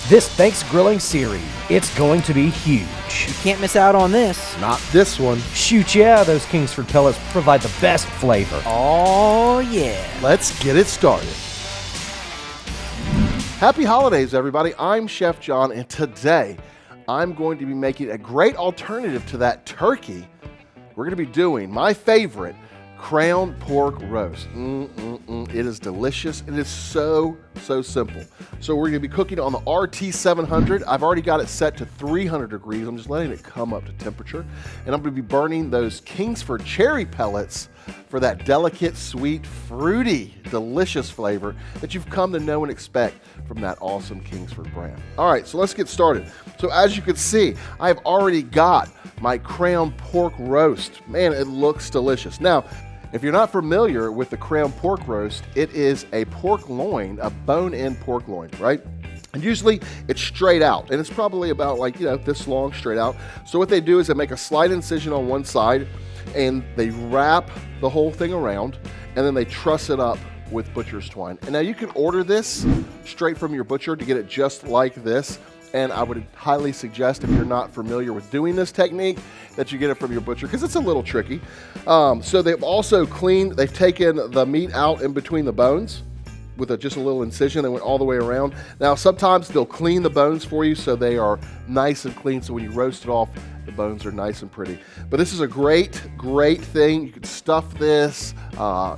This ThanksGrilling series, it's going to be huge. You can't miss out on this. Not this one. Shoot, yeah, those Kingsford pellets provide the best flavor. Oh, yeah. Let's get it started. Happy holidays, everybody. I'm Chef John, and today I'm going to be making a great alternative to that turkey. We're going to be doing my favorite crown pork roast. It is delicious. It is so simple. So we're going to be cooking on the RT 700. I've already got it set to 300 degrees. I'm just letting it come up to temperature. And I'm going to be burning those Kingsford cherry pellets for that delicate, sweet, fruity, delicious flavor that you've come to know and expect from that awesome Kingsford brand. All right, so let's get started. So as you can see, I've already got my crown pork roast. Man, it looks delicious. Now, if you're not familiar with the crown pork roast, it is a pork loin, a bone-in pork loin, right? And usually it's straight out, and it's probably about like, this long straight out. So what they do is they make a slight incision on one side, and they wrap the whole thing around, and then they truss it up with butcher's twine. And now you can order this straight from your butcher to get it just like this. And I would highly suggest, if you're not familiar with doing this technique, that you get it from your butcher, because it's a little tricky. So they've also they've taken the meat out in between the bones with just a little incision and went all the way around. Now, sometimes they'll clean the bones for you so they are nice and clean, so when you roast it off, the bones are nice and pretty. But this is a great thing. You could stuff this.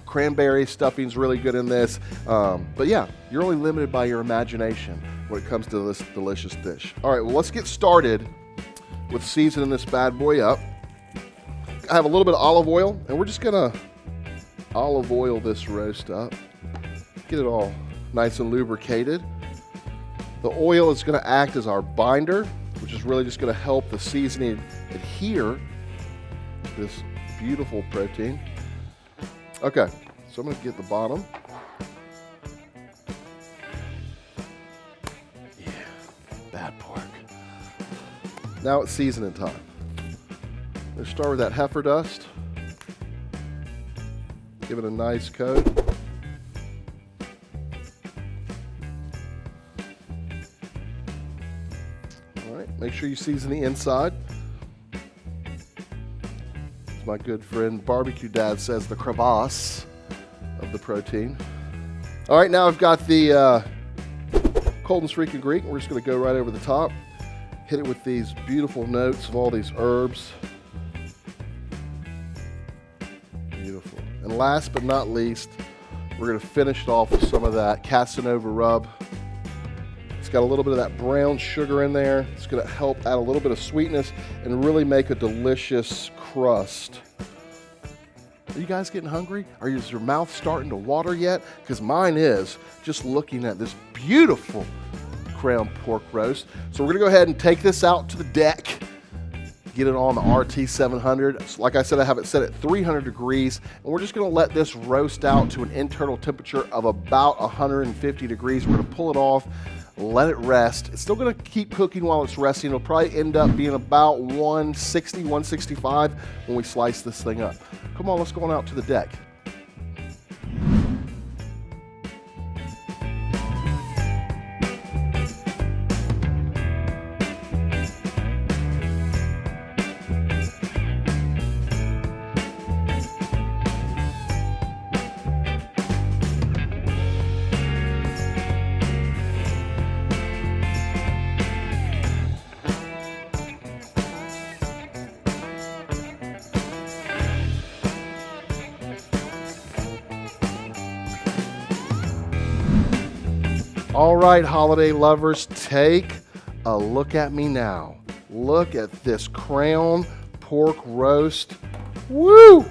Cranberry stuffing's really good in this. But yeah, you're only limited by your imagination when it comes to this delicious dish. All right, well, let's get started with seasoning this bad boy up. I have a little bit of olive oil, and we're just gonna olive oil this roast up. Get it all nice and lubricated. The oil is gonna act as our binder, which is really just gonna help the seasoning adhere to this beautiful protein. Okay, so I'm gonna get the bottom. Yeah, bad pork. Now it's seasoning time. Let's start with that heifer dust. Give it a nice coat. All right, make sure you season the inside. As my good friend Barbecue Dad says, the crevasse of the protein. All right, now I've got the Colton's Freaking Greek. We're just gonna go right over the top. Hit it with these beautiful notes of all these herbs. Beautiful. And last but not least, we're gonna finish it off with some of that Casanova rub. It's got a little bit of that brown sugar in there. It's gonna help add a little bit of sweetness and really make a delicious crust. Are you guys getting hungry? Is your mouth starting to water yet? Because mine is, just looking at this beautiful crown pork roast. So we're gonna go ahead and take this out to the deck, get it on the RT 700. So like I said, I have it set at 300 degrees, and we're just gonna let this roast out to an internal temperature of about 150 degrees. We're gonna pull it off, let it rest. It's still gonna keep cooking while it's resting. It'll probably end up being about 160, 165 when we slice this thing up. Come on, let's go on out to the deck. All right, holiday lovers, take a look at me now. Look at this crown pork roast. Woo!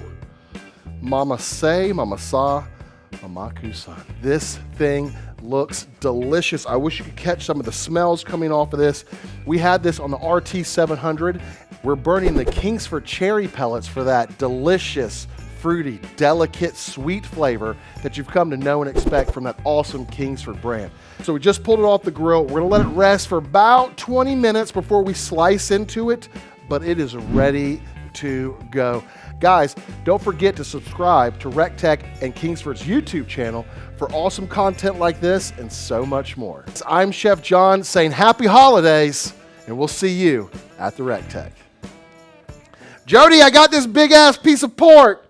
Mama say, mama sa, mamaku-san. This thing looks delicious. I wish you could catch some of the smells coming off of this. We had this on the RT 700. We're burning the Kingsford cherry pellets for that delicious, fruity, delicate, sweet flavor that you've come to know and expect from that awesome Kingsford brand. So we just pulled it off the grill. We're gonna let it rest for about 20 minutes before we slice into it, but it is ready to go. Guys, don't forget to subscribe to recteq and Kingsford's YouTube channel for awesome content like this and so much more. I'm Chef John saying happy holidays, and we'll see you at the recteq. Jody, I got this big ass piece of pork.